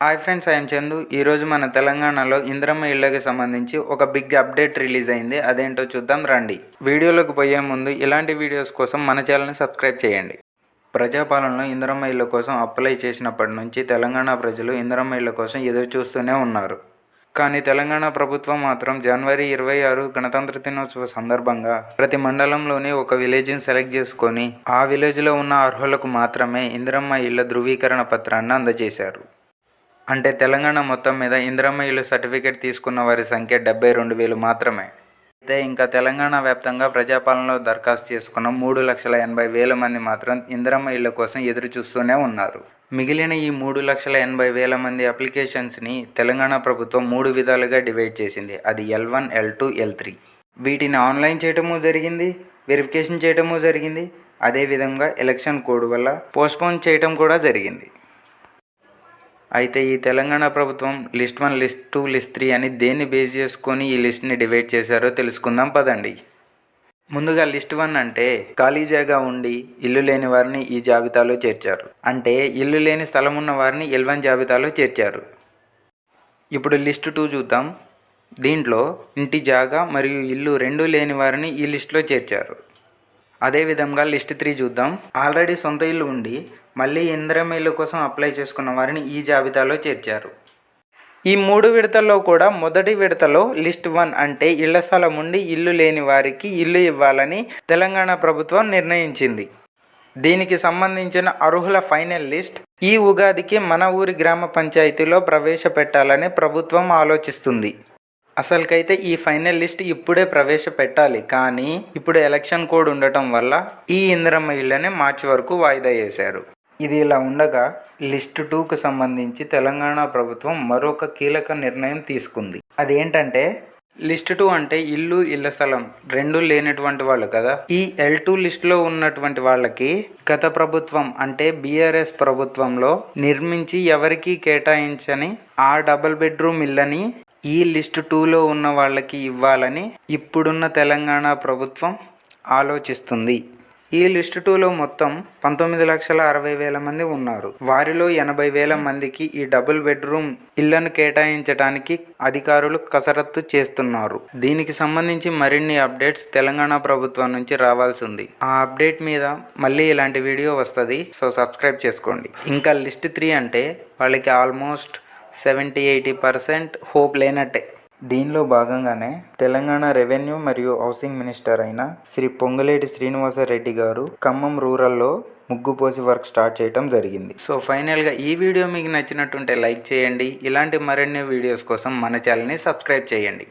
Hi friends, I'm Chandu. ఈరోజు మన తెలంగాణలో ఇందిరమ్మ ఇళ్ళకి సంబంధించి ఒక బిగ్ అప్డేట్ రిలీజ్ అయింది. అదేంటో చూద్దాం రండి. వీడియోలోకి పోయే ముందు ఇలాంటి వీడియోస్ కోసం మన ఛానల్ని సబ్స్క్రైబ్ చేయండి. ప్రజాపాలనలో ఇందిరమ్మ ఇళ్ళ కోసం అప్లై చేసినప్పటి నుంచి తెలంగాణ ప్రజలు ఇందిరమ్మ ఇళ్ళ కోసం ఎదురు చూస్తూనే ఉన్నారు. కానీ తెలంగాణ ప్రభుత్వం మాత్రం జనవరి 26 గణతంత్ర దినోత్సవ సందర్భంగా ప్రతి మండలంలోని ఒక విలేజ్ని సెలెక్ట్ చేసుకొని ఆ విలేజ్లో ఉన్న అర్హులకు మాత్రమే ఇందిరమ్మ ఇళ్ళ ధృవీకరణ పత్రాన్ని అందజేశారు. అంటే తెలంగాణ మొత్తం మీద ఇందిరమ్మ ఇల్లు సర్టిఫికేట్ తీసుకున్న వారి సంఖ్య 72,000 మాత్రమే. అయితే ఇంకా తెలంగాణ వ్యాప్తంగా ప్రజాపాలనలో దరఖాస్తు చేసుకున్న 3,80,000 మంది మాత్రం ఇందిరమ్మ ఇళ్ళ కోసం ఎదురు చూస్తూనే ఉన్నారు. మిగిలిన ఈ 3,80,000 మంది అప్లికేషన్స్ని తెలంగాణ ప్రభుత్వం 3 విధాలుగా డివైడ్ చేసింది. అది L1, L2, L3. వీటిని ఆన్లైన్ చేయటము జరిగింది, వెరిఫికేషన్ చేయటము జరిగింది. అదేవిధంగా ఎలక్షన్ కోడ్ వల్ల పోస్ట్పోన్ చేయటం కూడా జరిగింది. అయితే ఈ తెలంగాణ ప్రభుత్వం లిస్ట్ 1, లిస్ట్ 2, లిస్ట్ 3 అని దేన్ని బేస్ చేసుకొని ఈ లిస్ట్ని డివైడ్ చేశారో తెలుసుకుందాం పదండి. ముందుగా లిస్ట్ 1 అంటే ఖాళీ జాగా ఉండి ఇల్లు లేని వారిని ఈ జాబితాలో చేర్చారు. అంటే ఇల్లు లేని స్థలం ఉన్న వారిని L1 జాబితాలో చేర్చారు. ఇప్పుడు లిస్ట్ 2 చూద్దాం. దీంట్లో ఇంటి జాగా మరియు ఇల్లు రెండూ లేని వారిని ఈ లిస్టులో చేర్చారు. అదేవిధంగా లిస్ట్ 3 చూద్దాం. ఆల్రెడీ సొంత ఇల్లు ఉండి మళ్ళీ ఇందిరమ్మ ఇల్లు కోసం అప్లై చేసుకున్న వారిని ఈ జాబితాలో చేర్చారు. ఈ 3 విడతల్లో కూడా మొదటి విడతలో లిస్ట్ 1 అంటే ఇళ్ల స్థలం ఉండి ఇల్లు లేని వారికి ఇల్లు ఇవ్వాలని తెలంగాణ ప్రభుత్వం నిర్ణయించింది. దీనికి సంబంధించిన అర్హుల ఫైనల్ లిస్ట్ ఈ ఉగాదికి మన ఊరి గ్రామ పంచాయతీలో ప్రవేశపెట్టాలని ప్రభుత్వం ఆలోచిస్తుంది. అసలుకైతే ఈ ఫైనల్ లిస్ట్ ఇప్పుడే ప్రవేశపెట్టాలి, కానీ ఇప్పుడు ఎలక్షన్ కోడ్ ఉండటం వల్ల ఈ ఇందిరమ్మ ఇళ్ళని మార్చి వరకు వాయిదా వేశారు. ఇది ఇలా ఉండగా లిస్ట్ 2కు సంబంధించి తెలంగాణ ప్రభుత్వం మరొక కీలక నిర్ణయం తీసుకుంది. అదేంటంటే లిస్ట్ 2 అంటే ఇల్లు ఇళ్ల స్థలం రెండూ లేనటువంటి వాళ్ళు కదా. ఈ L2 లిస్టులో ఉన్నటువంటి వాళ్ళకి గత ప్రభుత్వం అంటే బీఆర్ఎస్ ప్రభుత్వంలో నిర్మించి ఎవరికీ కేటాయించని ఆ డబుల్ బెడ్రూమ్ ఇళ్ళని ఈ లిస్ట్ 2లో ఉన్న వాళ్ళకి ఇవ్వాలని ఇప్పుడున్న తెలంగాణ ప్రభుత్వం ఆలోచిస్తుంది. ఈ లిస్ట్ 2లో మొత్తం 19,60,000 మంది ఉన్నారు. వారిలో 80,000 మందికి ఈ డబుల్ బెడ్రూమ్ ఇళ్లను కేటాయించడానికి అధికారులు కసరత్తు చేస్తున్నారు. దీనికి సంబంధించి మరిన్ని అప్డేట్స్ తెలంగాణ ప్రభుత్వం నుంచి రావాల్సి ఉంది. ఆ అప్డేట్ మీద మళ్ళీ ఇలాంటి వీడియో వస్తుంది, సో సబ్స్క్రైబ్ చేసుకోండి. ఇంకా లిస్ట్ 3 అంటే వాళ్ళకి ఆల్మోస్ట్ 70-80% హోప్ లేనట్టే. దీనిలో భాగంగానే తెలంగాణ రెవెన్యూ మరియు హౌసింగ్ మినిస్టర్ అయిన శ్రీ పొంగులేటి శ్రీనివాసరెడ్డి గారు ఖమ్మం రూరల్లో ముగ్గు పోసి వర్క్ స్టార్ట్ చేయడం జరిగింది. సో ఫైనల్గా ఈ వీడియో మీకు నచ్చినట్టుంటే లైక్ చేయండి. ఇలాంటి మరిన్ని వీడియోస్ కోసం మన ఛానల్ని సబ్స్క్రైబ్ చేయండి.